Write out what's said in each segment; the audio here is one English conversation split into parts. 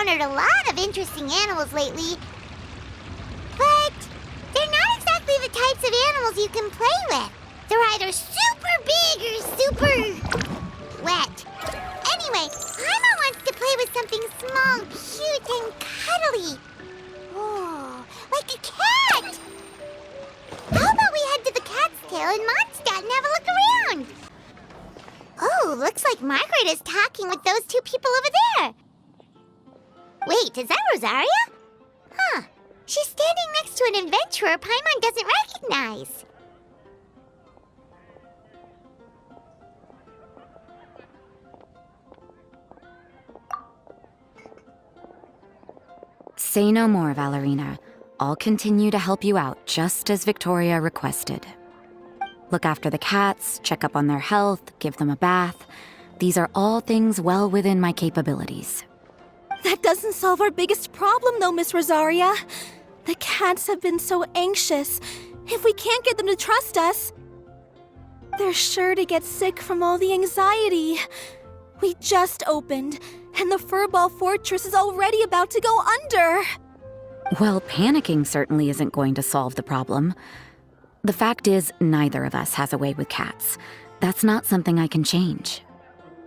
encountered a lot of interesting animals lately. But they're not exactly the types of animals you can play with. They're either super big or super wet. Anyway, Paimon wants to play with something small, cute, and cuddly. Oh, like a cat! How about we head to the Cat's Tail in Mondstadt and have a look around? Oh, looks like Margaret is talking with those two people over there. Wait, is that Rosaria? Huh. She's standing next to an adventurer Paimon doesn't recognize. Say no more, Valerina. I'll continue to help you out, just as Victoria requested. Look after the cats, check up on their health, give them a bath. These are all things well within my capabilities. That doesn't solve our biggest problem, though, Miss Rosaria. The cats have been so anxious. If we can't get them to trust us, they're sure to get sick from all the anxiety. We just opened, and the Furball Fortress is already about to go under. Well, panicking certainly isn't going to solve the problem. The fact is, neither of us has a way with cats. That's not something I can change.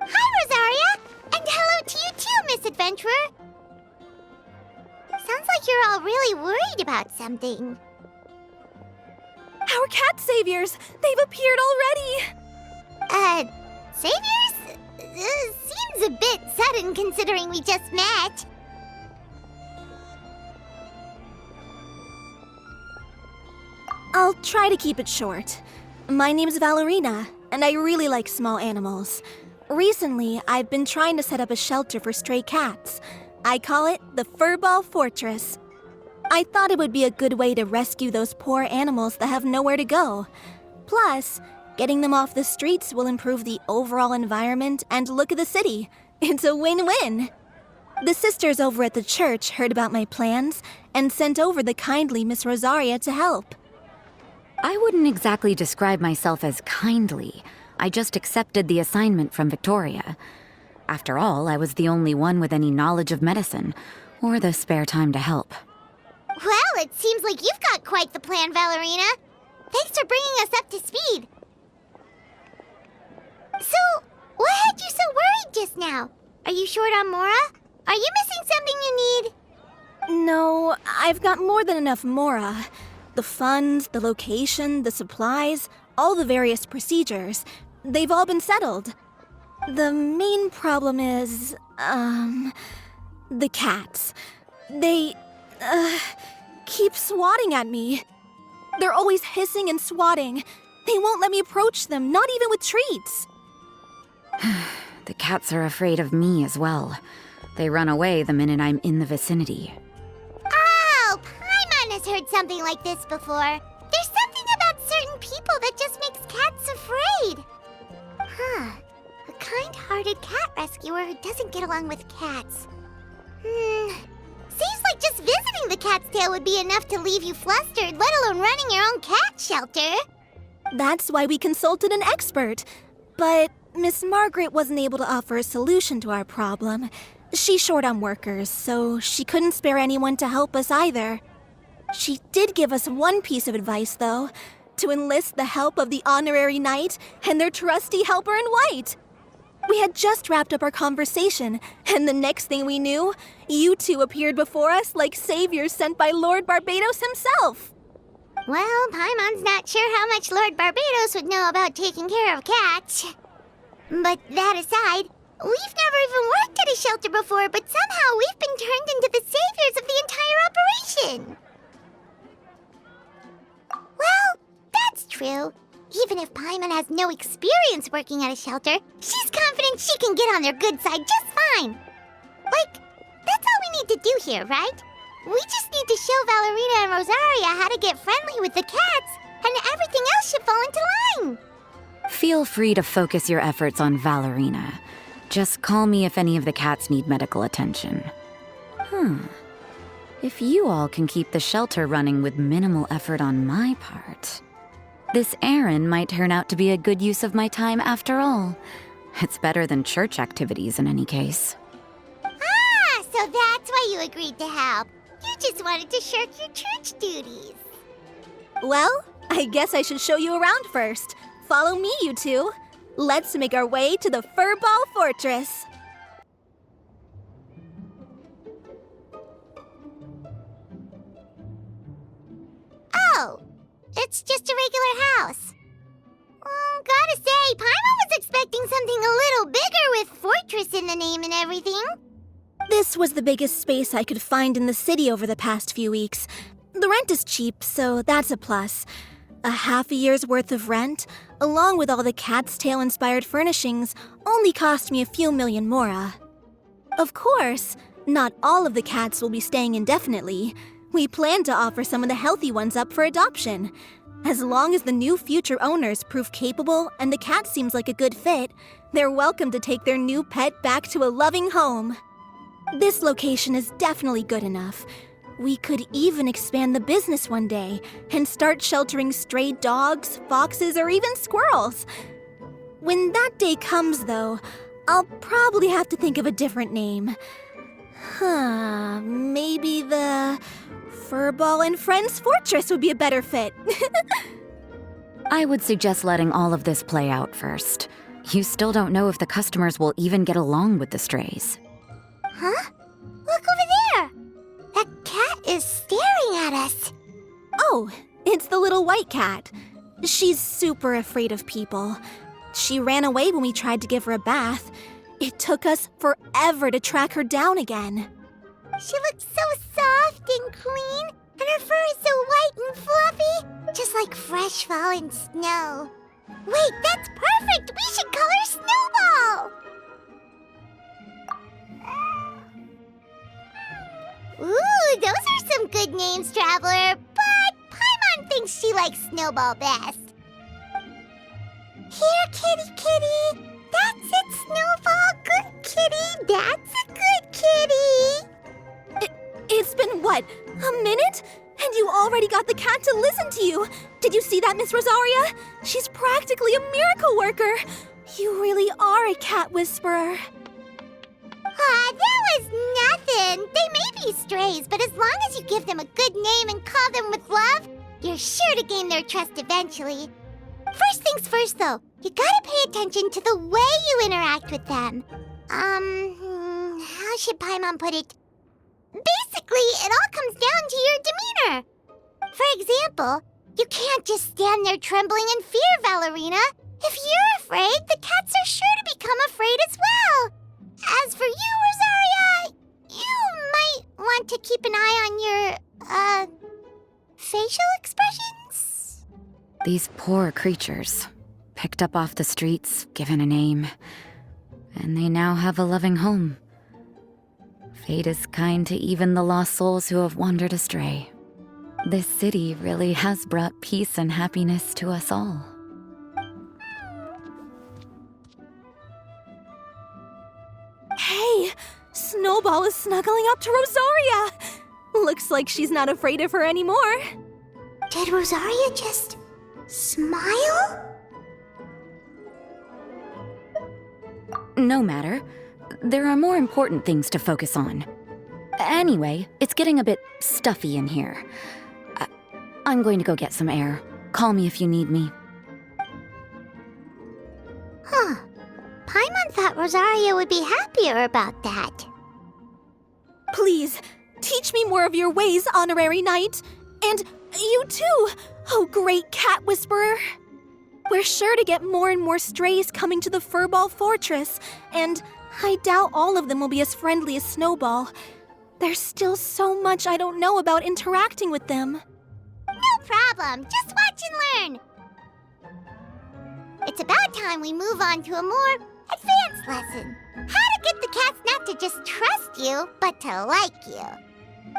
Hi, Rosaria! And hello to you too, Miss Adventurer! Sounds like you're all really worried about something. Our cat saviors! They've appeared already! Saviors? Seems a bit sudden considering we just met. I'll try to keep it short. My name's Valerina, and I really like small animals. Recently, I've been trying to set up a shelter for stray cats. I call it the Furball Fortress. I thought it would be a good way to rescue those poor animals that have nowhere to go. Plus, getting them off the streets will improve the overall environment and look of the city. It's a win-win. The sisters over at the church heard about my plans and sent over the kindly Miss Rosaria to help. I wouldn't exactly describe myself as kindly. I just accepted the assignment from Victoria. After all, I was the only one with any knowledge of medicine, or the spare time to help. Well, it seems like you've got quite the plan, Valerina. Thanks for bringing us up to speed. So, what had you so worried just now? Are you short on Mora? Are you missing something you need? No, I've got more than enough Mora. The funds, the location, the supplies, all the various procedures. They've all been settled. The main problem is, the cats. They, keep swatting at me. They're always hissing and swatting. They won't let me approach them, not even with treats. The cats are afraid of me as well. They run away the minute I'm in the vicinity. Oh, Paimon has heard something like this before. There's something about certain people that just makes cats afraid. Huh. A kind-hearted cat rescuer who doesn't get along with cats. Seems like just visiting the Cat's Tail would be enough to leave you flustered, let alone running your own cat shelter. That's why we consulted an expert. But Miss Margaret wasn't able to offer a solution to our problem. She's short on workers, so she couldn't spare anyone to help us either. She did give us one piece of advice, though, to enlist the help of the Honorary Knight and their trusty helper in white. We had just wrapped up our conversation, and the next thing we knew, you two appeared before us like saviors sent by Lord Barbados himself. Well, Paimon's not sure how much Lord Barbados would know about taking care of cats. But that aside, we've never even worked at a shelter before, but somehow we've been turned into the saviors of the entire operation. Well, that's true. Even if Paimon has no experience working at a shelter, she's confident she can get on their good side just fine. Like, that's all we need to do here, right? We just need to show Valerina and Rosaria how to get friendly with the cats, and everything else should fall into line. Feel free to focus your efforts on Valerina. Just call me if any of the cats need medical attention. If you all can keep the shelter running with minimal effort on my part, this errand might turn out to be a good use of my time after all. It's better than church activities in any case. Ah, so So that's why you agreed to help. You just wanted to shirk your church duties. Well, I guess I should show you around first. Follow me, you two. Let's make our way to the Furball Fortress. Oh, it's just a regular house. Gotta say, Paimon was expecting something a little bigger with Fortress in the name and everything. This was the biggest space I could find in the city over the past few weeks. The rent is cheap, so that's a plus. A half a year's worth of rent, along with all the Cat's Tail-inspired furnishings, only cost me a few million mora. Of course, not all of the cats will be staying indefinitely. We plan to offer some of the healthy ones up for adoption. As long as the new future owners prove capable and the cat seems like a good fit, they're welcome to take their new pet back to a loving home. This location is definitely good enough. We could even expand the business one day and start sheltering stray dogs, foxes, or even squirrels. When that day comes, though, I'll probably have to think of a different name. Maybe the Furball and Friends Fortress would be a better fit. I would suggest letting all of this play out first. You still don't know if the customers will even get along with the strays. Huh? Look over there! That cat is staring at us. Oh, it's the little white cat. She's super afraid of people. She ran away when we tried to give her a bath. It took us forever to track her down again. She looks so soft and clean, and her fur is so white and fluffy, just like fresh fallen snow. Wait, that's perfect! We should call her Snowball! Ooh, those are some good names, Traveler, but Paimon thinks she likes Snowball best. Here, kitty kitty! That's it, Snowball! Good kitty! That's a good kitty! It's been, what, a minute? And you already got the cat to listen to you. Did you see that, Miss Rosaria? She's practically a miracle worker. You really are a cat whisperer. That was nothing. They may be strays, but as long as you give them a good name and call them with love, you're sure to gain their trust eventually. First things first, though, you gotta pay attention to the way you interact with them. How should Paimon put it? Basically, it all comes down to your demeanor. For example, you can't just stand there trembling in fear, Valerina. If you're afraid, the cats are sure to become afraid as well. As for you, Rosaria, you might want to keep an eye on your, facial expressions. These poor creatures, picked up off the streets, given a name, and they now have a loving home. Fate is kind to even the lost souls who have wandered astray. This city really has brought peace and happiness to us all. Hey, Snowball is snuggling up to Rosaria. Looks like she's not afraid of her anymore. Did Rosaria just smile? No matter. There are more important things to focus on. Anyway, it's getting a bit stuffy in here. I'm going to go get some air. Call me if you need me. Huh. Paimon thought Rosaria would be happier about that. Please, teach me more of your ways, Honorary Knight. And you too, oh great cat whisperer. We're sure to get more and more strays coming to the Furball Fortress, and I doubt all of them will be as friendly as Snowball. There's still so much I don't know about interacting with them. No problem. Just watch and learn. It's about time we move on to a more advanced lesson. How to get the cats not to just trust you, but to like you.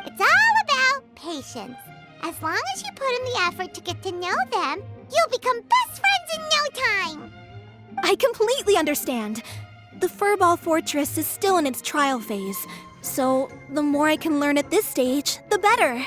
It's all about patience. As long as you put in the effort to get to know them, you'll become best friends in no time. I completely understand. The Furball Fortress is still in its trial phase, so the more I can learn at this stage, the better.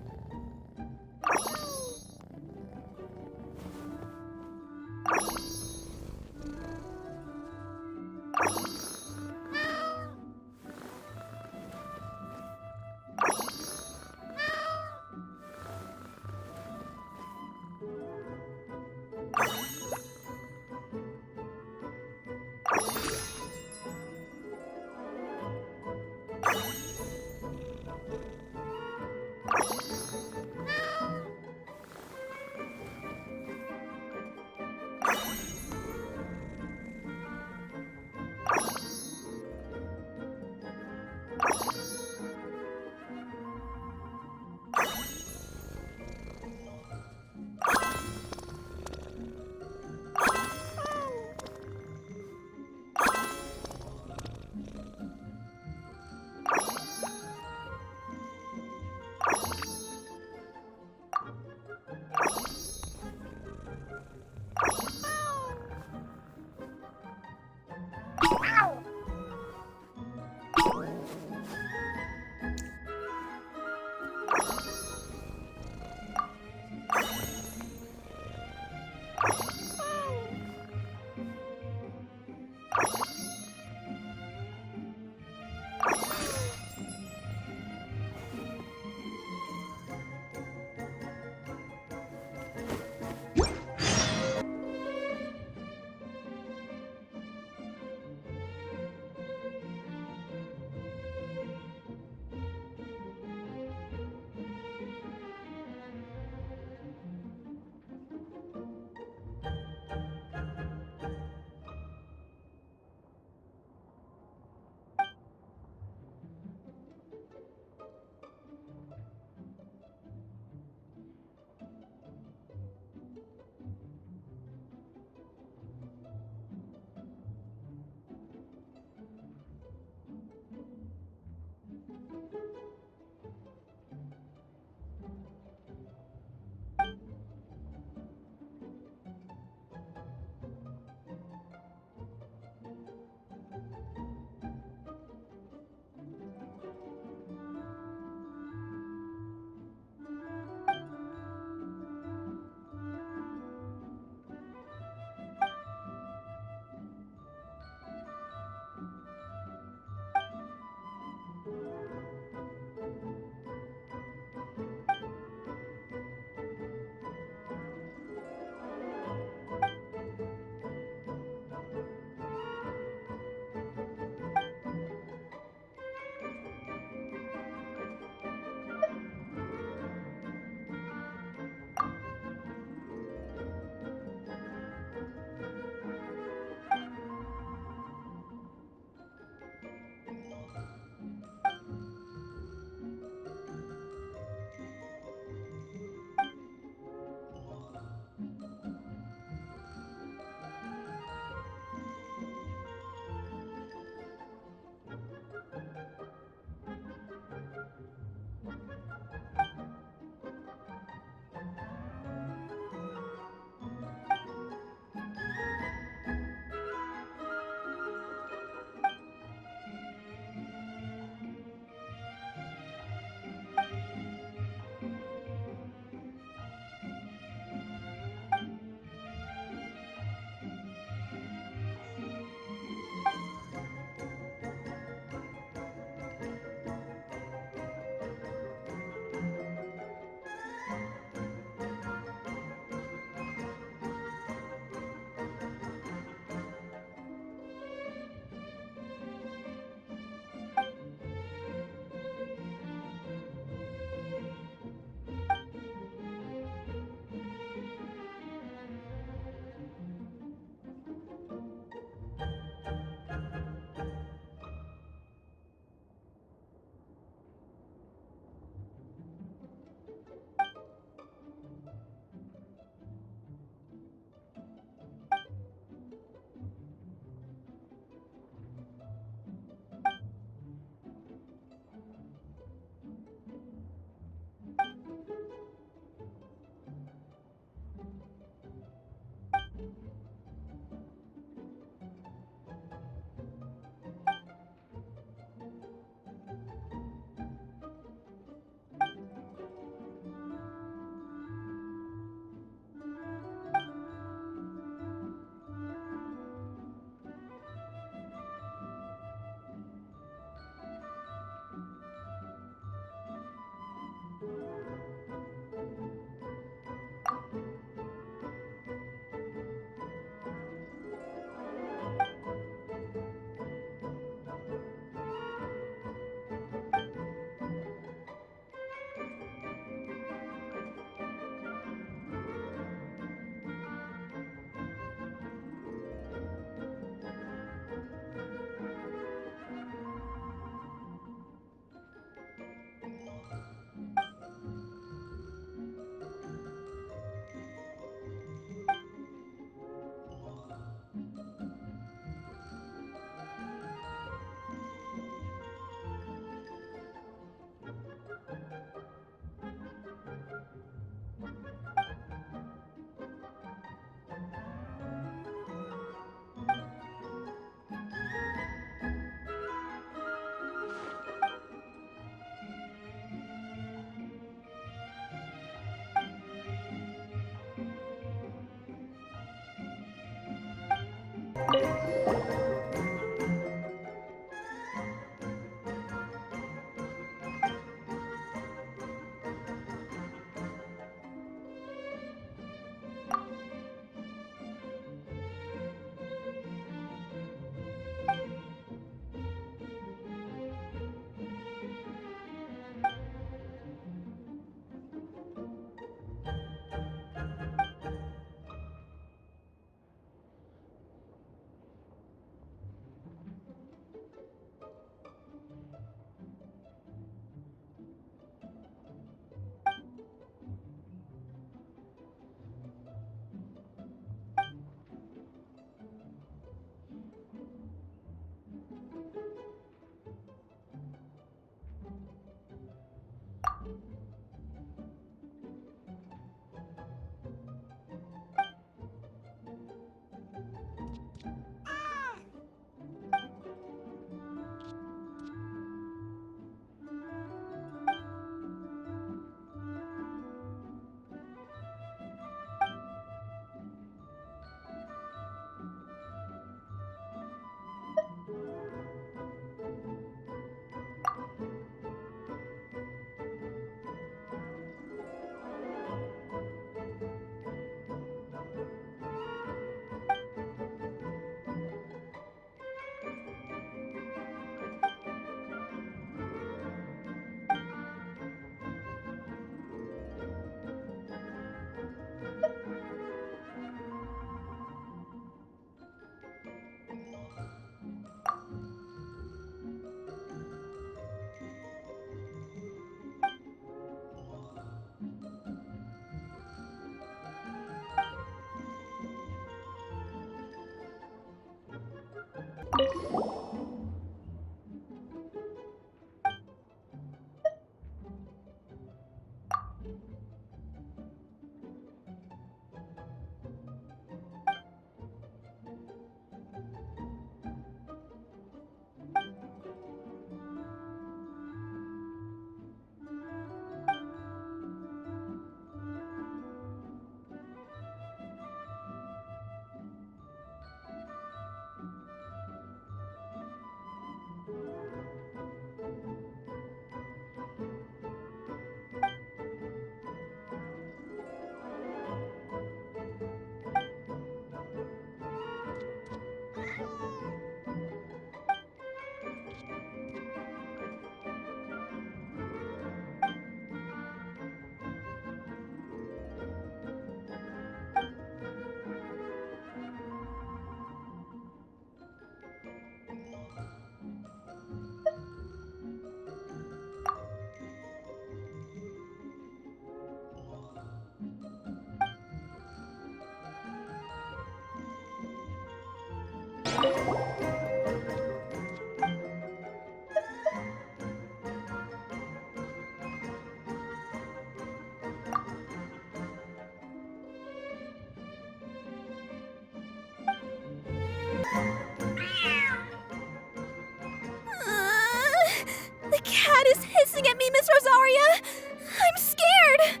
The cat is hissing at me, Miss Rosaria! I'm scared!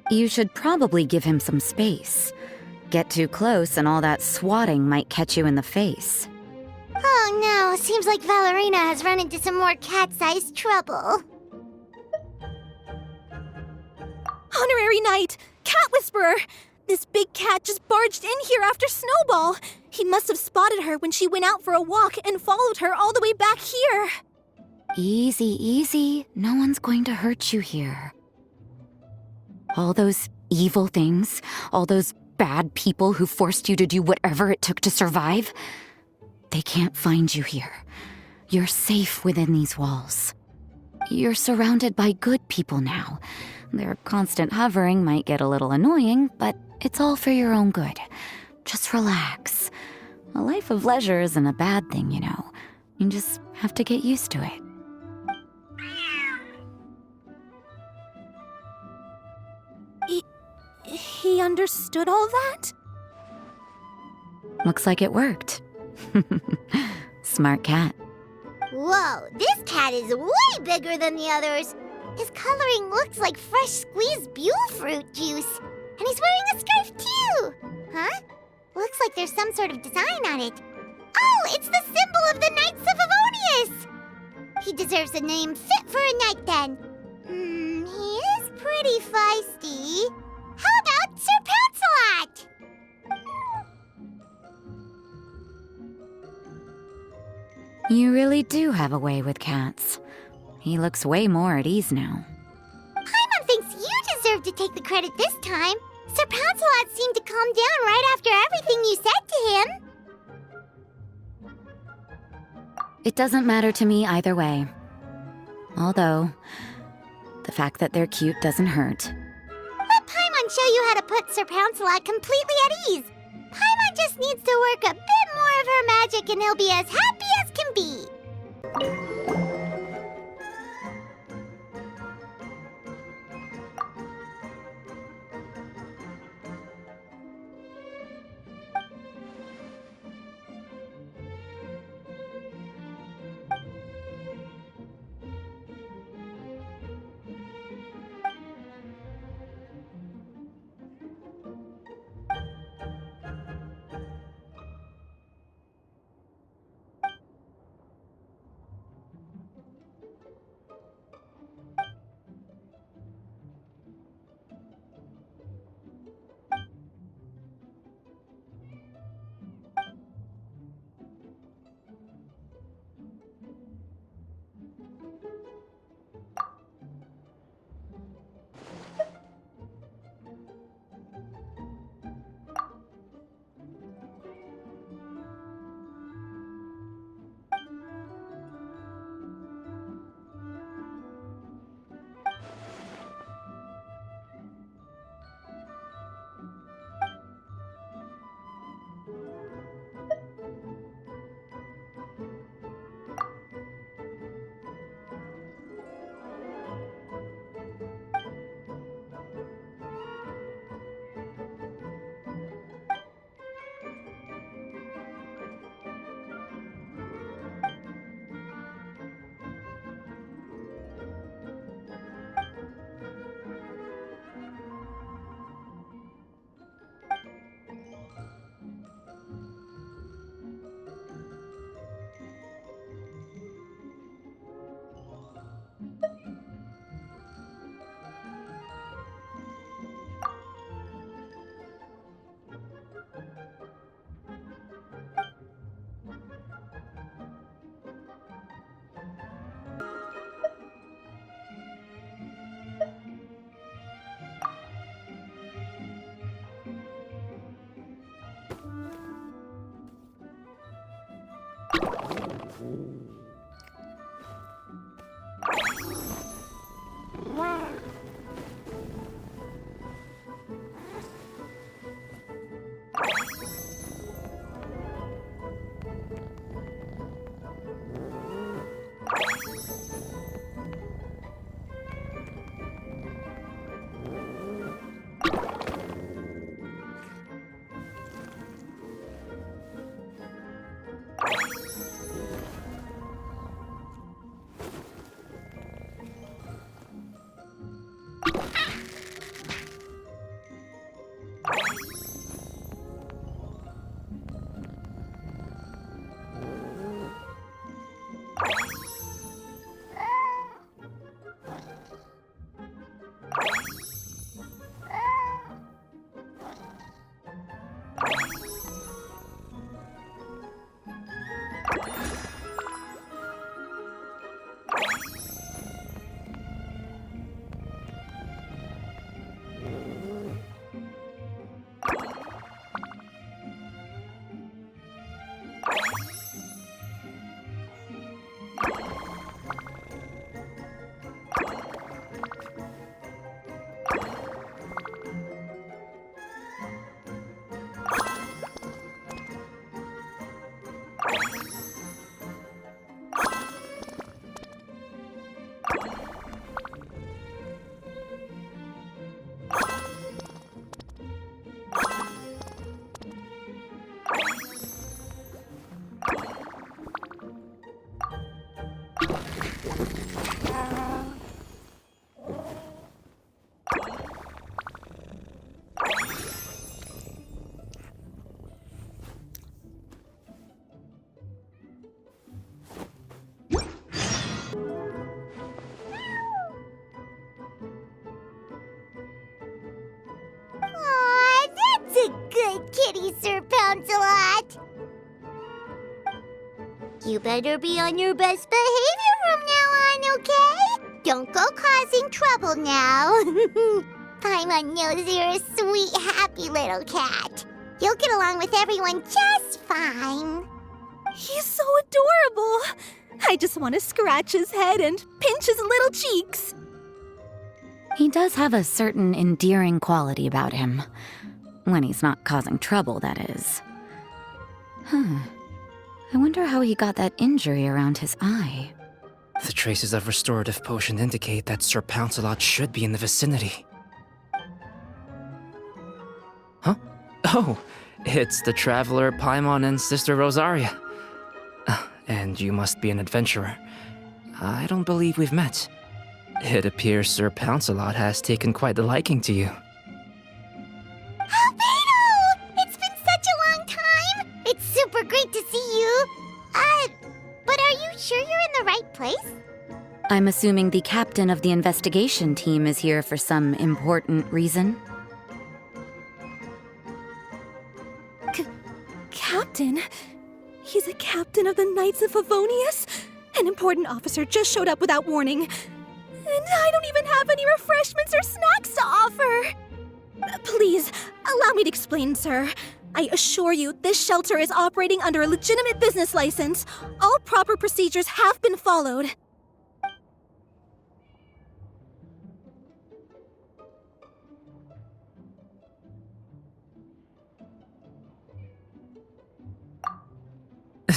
You should probably give him some space. Get too close and all that swatting might catch you in the face. Oh no, seems like Valerina has run into some more cat-sized trouble. Honorary Knight! Cat Whisperer! This big cat just barged in here after Snowball. He must have spotted her when she went out for a walk and followed her all the way back here. Easy, easy. No one's going to hurt you here. All those evil things, all those bad people who forced you to do whatever it took to survive, they can't find you here. You're safe within these walls. You're surrounded by good people now. Their constant hovering might get a little annoying, but it's all for your own good. Just relax. A life of leisure isn't a bad thing, you know. You just have to get used to it. He understood all that? Looks like it worked. Smart cat. Whoa, this cat is way bigger than the others. His coloring looks like fresh squeezed Buell fruit juice. And he's wearing a scarf too. Huh? Looks like like there's some sort of design on it. Oh, it's the symbol of the Knights of Avonius! He deserves a name fit for a knight then. He is pretty feisty. How about Sir Pouncelot? You really do have a way with cats. He looks way more at ease now. Paimon thinks you deserve to take the credit this time. Sir Pouncelot seemed to calm down right after everything you said to him. It doesn't matter to me either way. Although, the fact that they're cute doesn't hurt. Let Paimon show you how to put Sir Pouncelot completely at ease. Paimon just needs to work a bit more of her magic and he'll be as happy as can be. You better be on your best behavior from now on, okay? Don't go causing trouble now. Paimon knows you're a sweet, happy little cat. You'll get along with everyone just fine. He's so adorable. I just want to scratch his head and pinch his little cheeks. He does have a certain endearing quality about him. When he's not causing trouble, that is. I wonder how he got that injury around his eye. The traces of restorative potion indicate that Sir Pouncelot should be in the vicinity. Huh? Oh, it's the traveler Paimon and Sister Rosaria. And you must be an adventurer. I don't believe we've met. It appears Sir Pouncelot has taken quite the liking to you. Albedo! It's been such a long time! It's super great to see you. But are you sure you're in the right place? I'm assuming the captain of the investigation team is here for some important reason. Captain? He's a captain of the Knights of Favonius? An important officer just showed up without warning. And I don't even have any refreshments or snacks to offer. Please, allow me to explain, sir. I assure you, this shelter is operating under a legitimate business license. All proper procedures have been followed.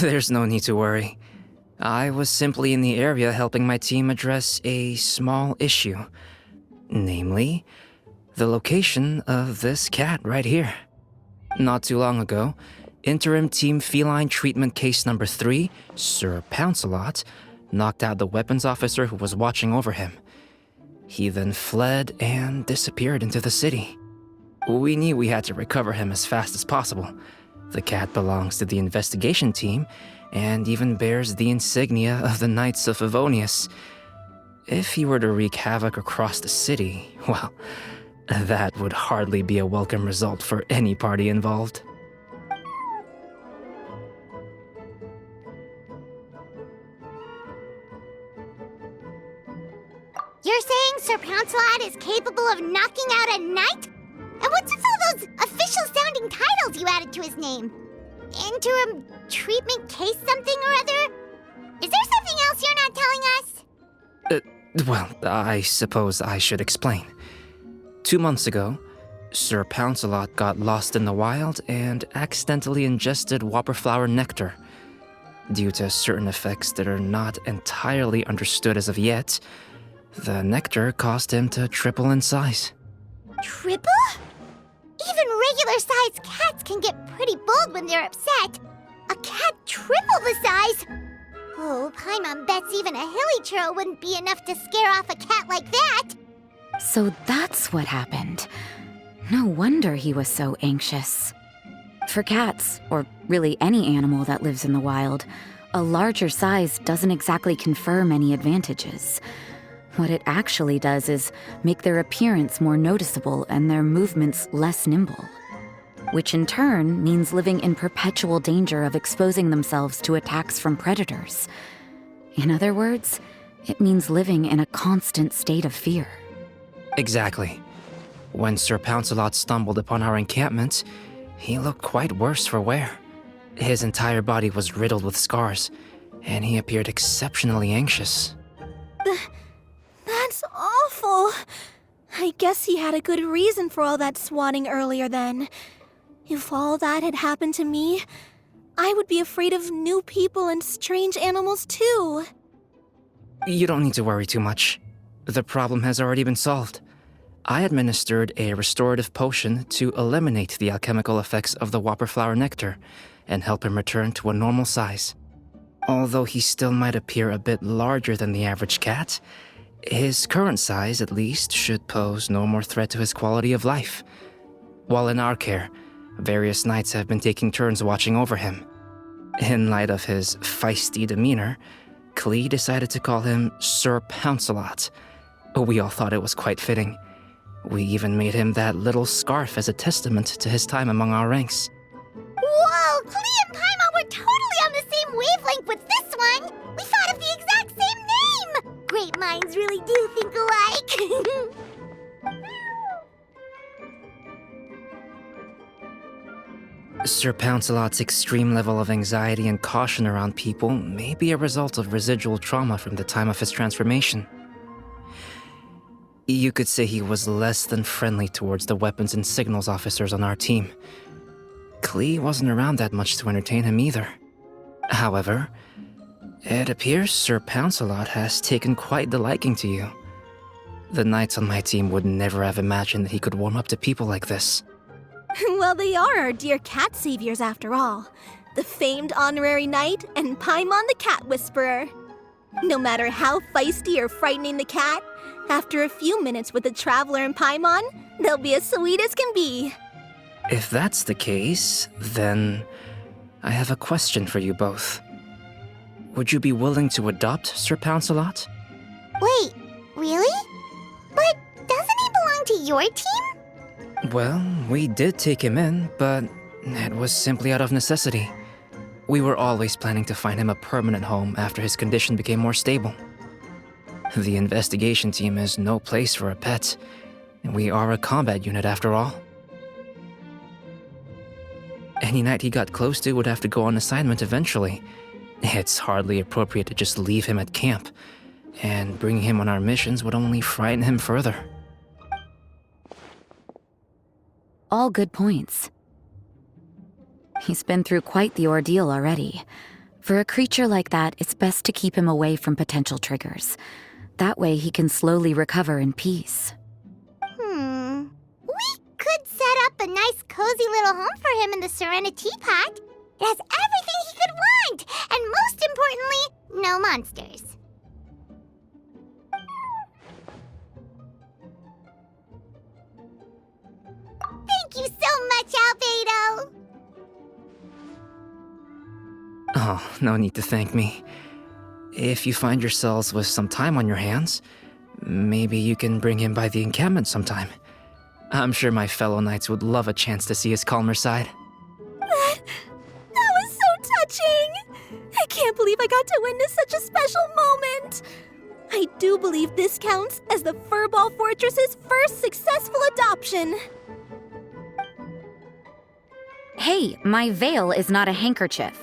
There's no need to worry. I was simply in the area helping my team address a small issue. Namely, the location of this cat right here. Not too long ago, Interim Team Feline Treatment Case Number 3, Sir Pouncelot, knocked out the weapons officer who was watching over him. He then fled and disappeared into the city. We knew we had to recover him as fast as possible. The cat belongs to the investigation team and even bears the insignia of the Knights of Favonius. If he were to wreak havoc across the city, well, that would hardly be a welcome result for any party involved. You're saying Sir Pouncelot is capable of knocking out a knight? And what's with all those official-sounding titles you added to his name? Interim treatment case something or other? Is there something else you're not telling us? Well, I suppose I should explain. 2 months ago, Sir Pouncelot got lost in the wild and accidentally ingested whopperflower nectar. Due to certain effects that are not entirely understood as of yet, the nectar caused him to triple in size. Triple? Even regular-sized cats can get pretty bold when they're upset. A cat triple the size? Oh, Paimon bets even a hilly churl wouldn't be enough to scare off a cat like that. So that's what happened. No wonder he was so anxious. For cats, or really any animal that lives in the wild, a larger size doesn't exactly confer many advantages. What it actually does is make their appearance more noticeable and their movements less nimble, which in turn means living in perpetual danger of exposing themselves to attacks from predators. In other words, it means living in a constant state of fear. Exactly. When Sir Pouncelot stumbled upon our encampment, he looked quite worse for wear. His entire body was riddled with scars, and he appeared exceptionally anxious. That's awful. I guess he had a good reason for all that swatting earlier then. If all that had happened to me, I would be afraid of new people and strange animals too. You don't need to worry too much. The problem has already been solved. I administered a restorative potion to eliminate the alchemical effects of the whopperflower nectar and help him return to a normal size. Although he still might appear a bit larger than the average cat, his current size, at least, should pose no more threat to his quality of life. While in our care, various knights have been taking turns watching over him. In light of his feisty demeanor, Klee decided to call him Sir Pouncelot. We all thought it was quite fitting. We even made him that little scarf as a testament to his time among our ranks. Whoa, Klee and Paimon were totally on the same wavelength with this minds really do think alike. Sir Pouncelot's extreme level of anxiety and caution around people may be a result of residual trauma from the time of his transformation. You could say he was less than friendly towards the weapons and signals officers on our team. Klee wasn't around that much to entertain him either. However, it appears Sir Pouncelot has taken quite the liking to you. The knights on my team would never have imagined that he could warm up to people like this. Well, they are our dear cat saviors after all. The famed honorary knight and Paimon the cat whisperer. No matter how feisty or frightening the cat, after a few minutes with the traveler and Paimon, they'll be as sweet as can be. If that's the case, then I have a question for you both. Would you be willing to adopt Sir Pouncelot? Wait, really? But doesn't he belong to your team? Well, we did take him in, but it was simply out of necessity. We were always planning to find him a permanent home after his condition became more stable. The investigation team is no place for a pet, and we are a combat unit after all. Any knight he got close to would have to go on assignment eventually. It's hardly appropriate to just leave him at camp, and bringing him on our missions would only frighten him further. All good points. He's been through quite the ordeal already. For a creature like that, it's best to keep him away from potential triggers. That way he can slowly recover in peace. We could set up a nice cozy little home for him in the Serenity Pot. It has everything he could want, and most importantly, no monsters. Thank you so much, Albedo! Oh, no need to thank me. If you find yourselves with some time on your hands, maybe you can bring him by the encampment sometime. I'm sure my fellow knights would love a chance to see his calmer side. That was so touching! I can't believe I got to witness such a special moment! I do believe this counts as the Furball Fortress's first successful adoption. Hey, my veil is not a handkerchief.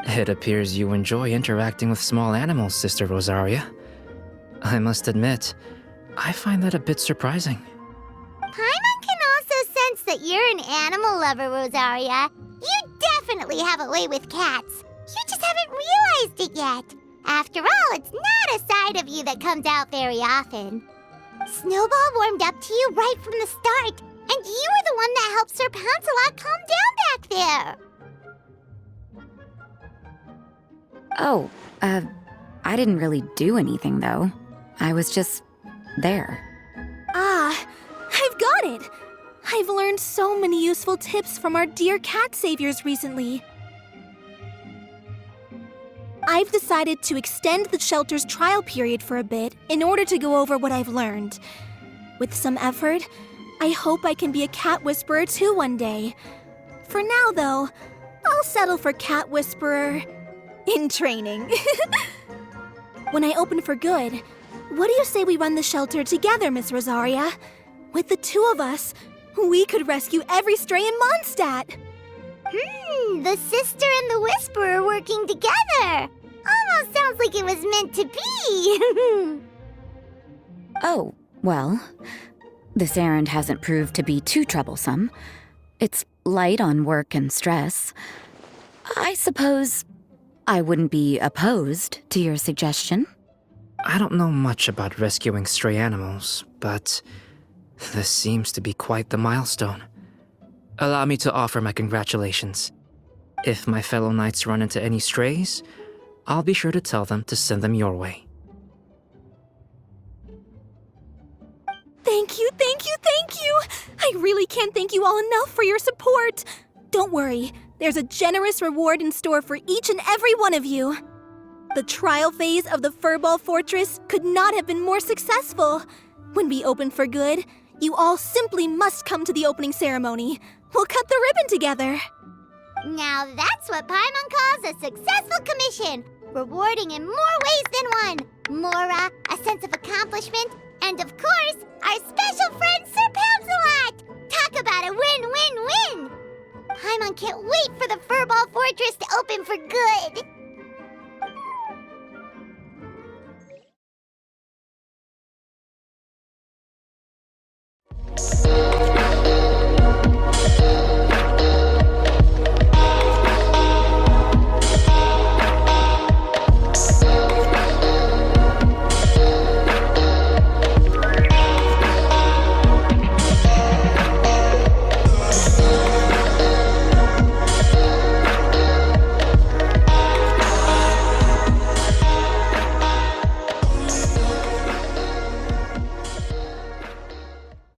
It appears you enjoy interacting with small animals, Sister Rosaria. I must admit, I find that a bit surprising. Paimon can also sense that you're an animal lover, Rosaria. You definitely have a way with cats. You just haven't realized it yet. After all, it's not a side of you that comes out very often. Snowball warmed up to you right from the start, and you were the one that helped Sir Pouncelot calm down back there. Oh, I didn't really do anything, though. I was just there. Ah, I've got it! I've learned so many useful tips from our dear cat saviors recently. I've decided to extend the shelter's trial period for a bit in order to go over what I've learned. With some effort, I hope I can be a cat whisperer too one day. For now, though, I'll settle for cat whisperer in training. When I open for good, what do you say we run the shelter together, Miss Rosaria? With the two of us, we could rescue every stray in Mondstadt. The sister and the whisperer working together. Almost sounds like it was meant to be. Oh, well, this errand hasn't proved to be too troublesome. It's light on work and stress. I suppose I wouldn't be opposed to your suggestion. I don't know much about rescuing stray animals, but this seems to be quite the milestone. Allow me to offer my congratulations. If my fellow knights run into any strays, I'll be sure to tell them to send them your way. Thank you, thank you, thank you! I really can't thank you all enough for your support. Don't worry, there's a generous reward in store for each and every one of you. The trial phase of the Furball Fortress could not have been more successful. When we open for good, you all simply must come to the opening ceremony. We'll cut the ribbon together. Now that's what Paimon calls a successful commission, rewarding in more ways than one. Mora, a sense of accomplishment, and of course, our special friend Sir Pamsalot! Talk about a win-win-win! Paimon can't wait for the Furball Fortress to open for good!